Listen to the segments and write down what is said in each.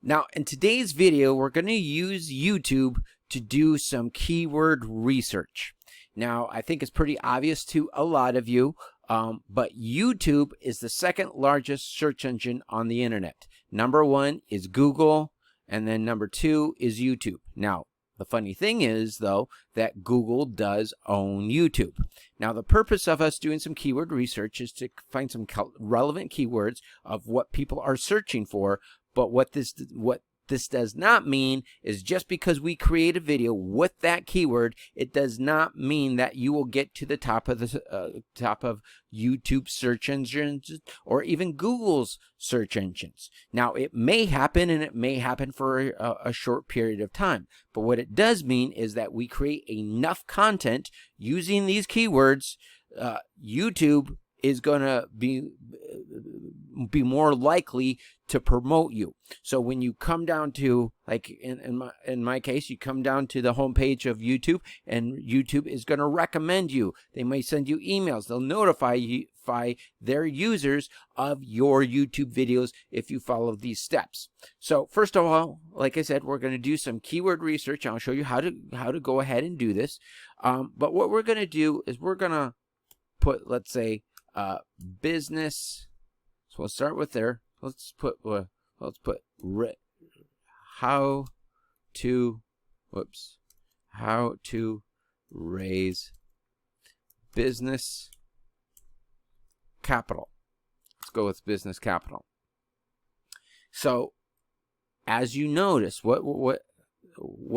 Now, in today's video, we're going to use YouTube to do some keyword research. Now, I think it's pretty obvious to a lot of you, but YouTube is the second largest search engine on the internet. Number one is Google, and then number two is YouTube. Now, the funny thing is, though, that Google does own YouTube. Now, the purpose of us doing some keyword research is to find some relevant keywords of what people are searching for. But what this does not mean is just because we create a video with that keyword, it does not mean that you will get to the top of YouTube search engines or even Google's search engines. Now, it may happen, and it may happen for a short period of time. But what it does mean is that we create enough content using these keywords. YouTube is going to be more likely to promote you. So when you come down to, like in my case, you come down to the homepage of YouTube, and YouTube is going to recommend you. They may send you emails. They'll notify their users of your YouTube videos if you follow these steps. So first of all, like I said, we're going to do some keyword research. I'll show you how to go ahead and do this. But what we're going to do is we're going to put, let's say, business. So we'll start with there. Let's put how to raise business capital. Let's go with business capital. So as you notice, what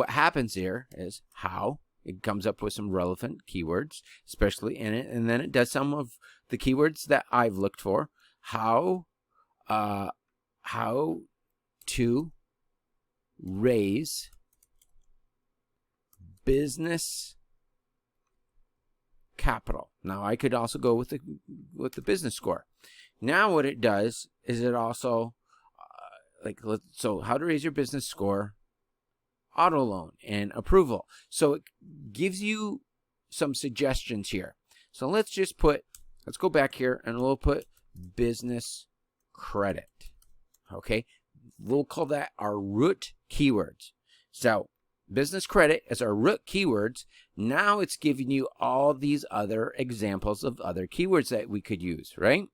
happens here is how it comes up with some relevant keywords, especially in it, and then it does some of the keywords that I've looked for. How to raise business capital. Now I could also go with the business score. Now what it does is it also so how to raise your business score, auto loan, and approval. So it gives you some suggestions here. So let's go back here and we'll put business credit. Okay, we'll call that our root keywords. So business credit is our root keywords. Now it's giving you all these other examples of other keywords that we could use, right?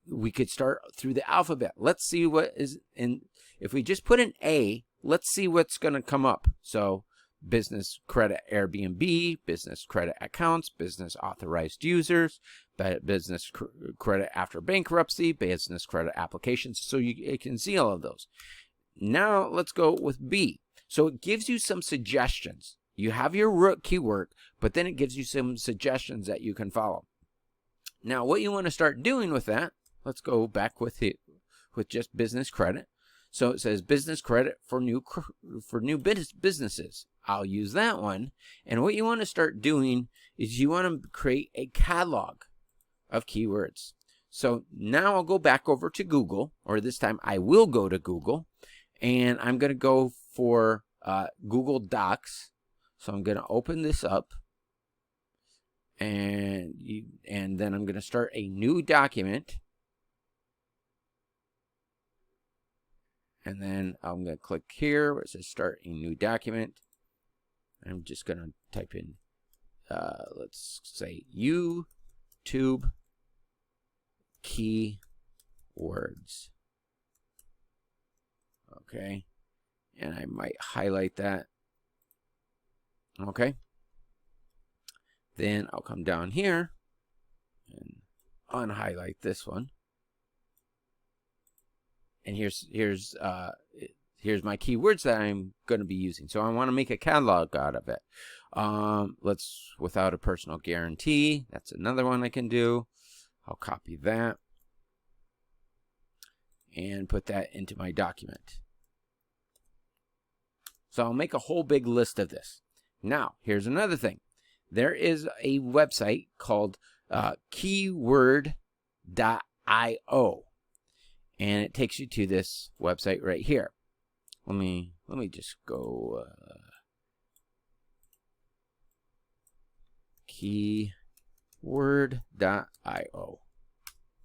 We could start through the alphabet. Let's see what is in. If we just put an A, let's see what's going to come up. So business credit Airbnb, business credit accounts, business authorized users, business credit after bankruptcy, business credit applications. So you can see all of those. Now let's go with B. So it gives you some suggestions. You have your root keyword, but then it gives you some suggestions that you can follow. Now what you want to start doing with that, let's go back with just business credit. So it says business credit for new businesses. I'll use that one. And what you want to start doing is you want to create a catalog of keywords. So now I'll go back over to Google, or this time I will go to Google, and I'm going to go for Google Docs. So I'm going to open this up, and then I'm going to start a new document. And then I'm going to click here where it says start a new document. I'm just going to type in, let's say, YouTube keywords. Okay. And I might highlight that. Okay. Then I'll come down here and unhighlight this one. And here's my keywords that I'm going to be using. So I want to make a catalog out of it. Let's without a personal guarantee. That's another one I can do. I'll copy that and put that into my document. So I'll make a whole big list of this. Now, here's another thing. There is a website called keyword.io. And it takes you to this website right here. Let me just go keyword.io.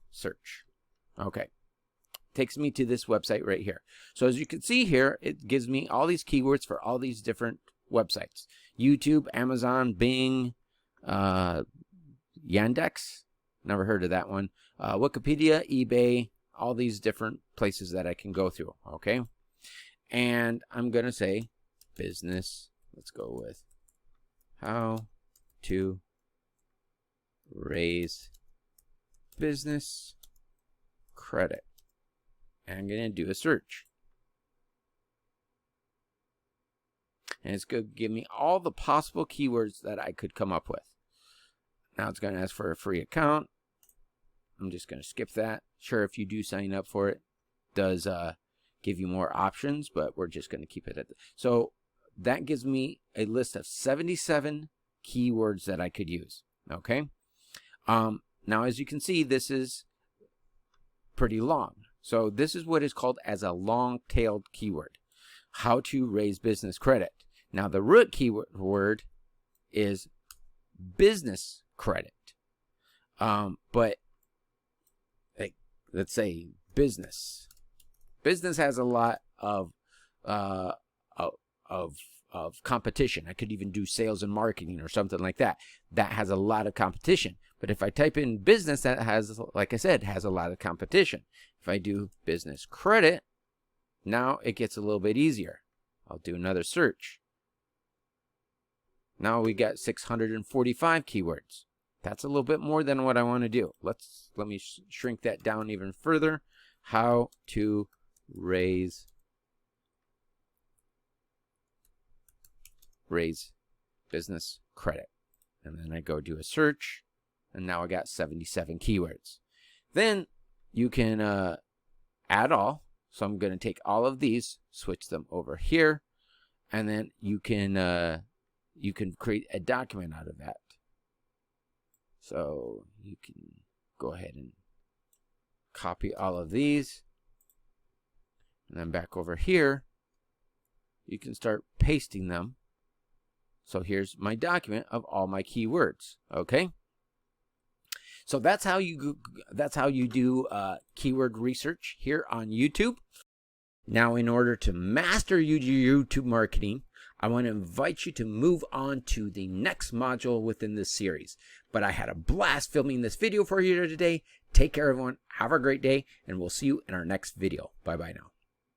Search. Okay. takes me to this website right here. So as you can see here, it gives me all these keywords for all these different websites. YouTube, Amazon, Bing, Yandex, never heard of that one, Wikipedia, eBay, all these different places that I can go through, okay? And I'm going to say business, let's go with how to raise business credit. And I'm going to do a search. And it's going to give me all the possible keywords that I could come up with. Now it's going to ask for a free account. I'm just going to skip that. Sure, if you do sign up for it, it does give you more options, but we're just going to keep it at so that gives me a list of 77 keywords that I could use. Okay. Now, as you can see, this is pretty long. So this is what is called as a long-tailed keyword. How to raise business credit. Now, the root keyword is business credit. But like, let's say business. Business has a lot of competition. I could even do sales and marketing or something like that. That has a lot of competition. But if I type in business, that has, like I said, has a lot of competition. If I do business credit, now it gets a little bit easier. I'll do another search. Now we got 645 keywords. That's a little bit more than what I want to do. Let me shrink that down even further. How to raise business credit. And then I go do a search, and now I got 77 keywords. Then you can add all. So I'm going to take all of these, switch them over here, and then you can create a document out of that. So you can go ahead and copy all of these, and then back over here, you can start pasting them. So here's my document of all my keywords. Okay. So that's how you do keyword research here on YouTube. Now, in order to master your YouTube marketing, I want to invite you to move on to the next module within this series. But I had a blast filming this video for you today. Take care, everyone. Have a great day, and we'll see you in our next video. Bye-bye now.